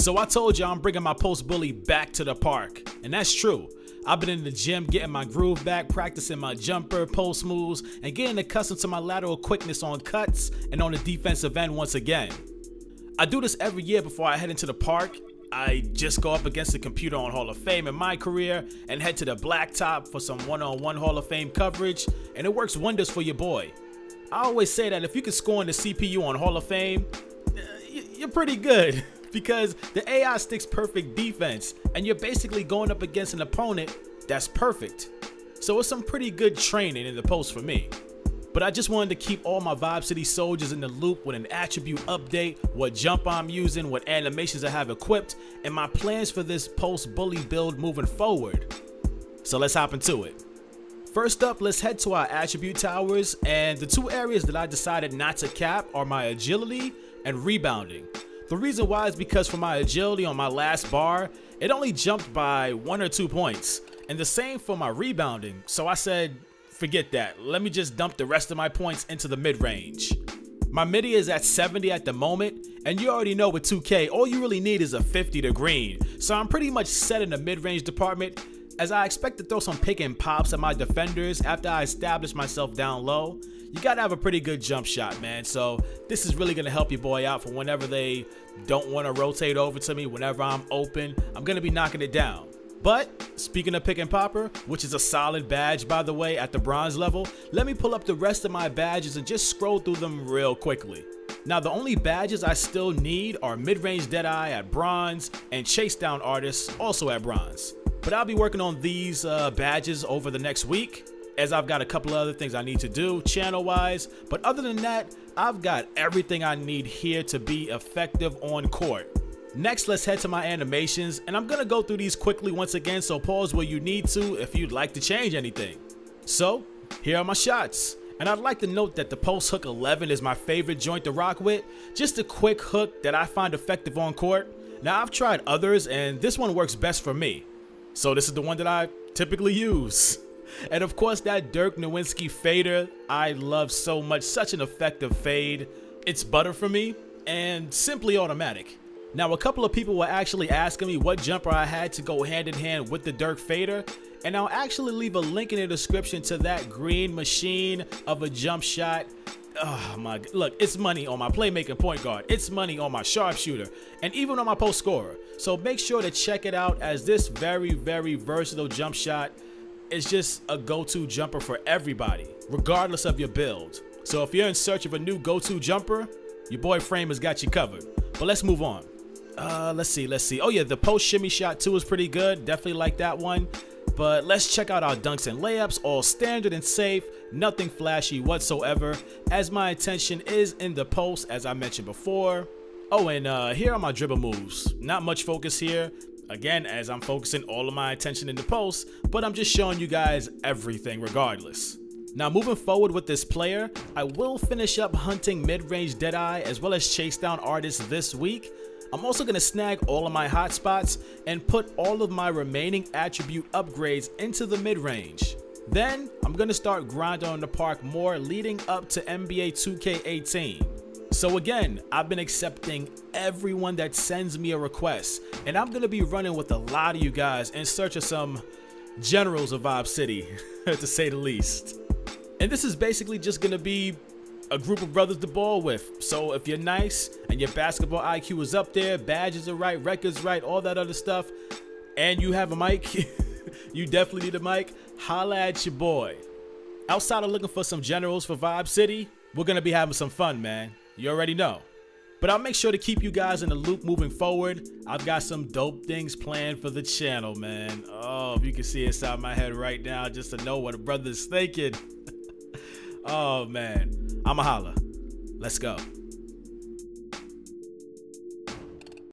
So I told you I'm bringing my post bully back to the park, and that's true. I've been in the gym getting my groove back, practicing my jumper, post moves, and getting accustomed to my lateral quickness on cuts and on the defensive end once again. I do this every year before I head into the park. I just go up against the computer on Hall of Fame in my career and head to the blacktop for some one-on-one Hall of Fame coverage, and it works wonders for your boy. I always say that if you can score on the CPU on Hall of Fame, you're pretty good. Because the AI sticks perfect defense, and you're basically going up against an opponent that's perfect. So it's some pretty good training in the post for me. But I just wanted to keep all my Vibe City soldiers in the loop with an attribute update, what jump I'm using, what animations I have equipped, and my plans for this post bully build moving forward. So let's hop into it. First up, let's head to our attribute towers, and the two areas that I decided not to cap are my agility and rebounding. The reason why is because for my agility on my last bar, it only jumped by 1 or 2 points, and the same for my rebounding. So I said, forget that, let me just dump the rest of my points into the mid-range. My midi is at 70 at the moment, and you already know with 2K, all you really need is a 50 to green. So I'm pretty much set in the mid-range department, as I expect to throw some pick and pops at my defenders after I establish myself down low. You gotta have a pretty good jump shot, man, so this is really gonna help your boy out for whenever they don't want to rotate over to me. Whenever I'm open, I'm gonna be knocking it down. But speaking of pick and popper, which is a solid badge by the way at the bronze level, let me pull up the rest of my badges and just scroll through them real quickly. Now the only badges I still need are mid-range Deadeye at bronze and chase down artists also at bronze. But I'll be working on these badges over the next week, as I've got a couple of other things I need to do channel wise. But other than that, I've got everything I need here to be effective on court. Next, let's head to my animations, and I'm gonna go through these quickly once again, so pause where you need to if you'd like to change anything. So here are my shots, and I'd like to note that the post hook 11 is my favorite joint to rock with, just a quick hook that I find effective on court. Now I've tried others and this one works best for me, so this is the one that I typically use. And of course that Dirk Nowitzki fader I love so much, such an effective fade. It's butter for me and simply automatic. Now a couple of people were actually asking me what jumper I had to go hand in hand with the Dirk fader, and I'll actually leave a link in the description to that green machine of a jump shot. Oh my, look, it's money on my playmaking point guard, it's money on my sharpshooter, and even on my post scorer. So make sure to check it out, as this very versatile jump shot is just a go-to jumper for everybody, regardless of your build. So if you're in search of a new go-to jumper, your boy Frame has got you covered. But let's move on. Let's see. Oh yeah, the post shimmy shot too is pretty good. Definitely like that one. But let's check out our dunks and layups, all standard and safe, nothing flashy whatsoever, as my attention is in the post, as I mentioned before. Oh, and here are my dribble moves. Not much focus here. Again, as I'm focusing all of my attention in the post, but I'm just showing you guys everything regardless. Now moving forward with this player, I will finish up hunting mid-range Deadeye as well as chase down artists this week. I'm also going to snag all of my hotspots and put all of my remaining attribute upgrades into the mid-range. Then I'm going to start grinding on the park more leading up to NBA 2K18. So again, I've been accepting everyone that sends me a request, and I'm going to be running with a lot of you guys in search of some generals of Vibe City, to say the least. And this is basically just going to be a group of brothers to ball with. So if you're nice and your basketball IQ is up there, badges are right, records right, all that other stuff, and you have a mic, you definitely need a mic, holla at your boy. Outside of looking for some generals for Vibe City, we're going to be having some fun, man. You already know. But I'll make sure to keep you guys in the loop moving forward. I've got some dope things planned for the channel, man. Oh, if you can see inside my head right now just to know what a brother's thinking. Oh, man. I'ma holla. Let's go.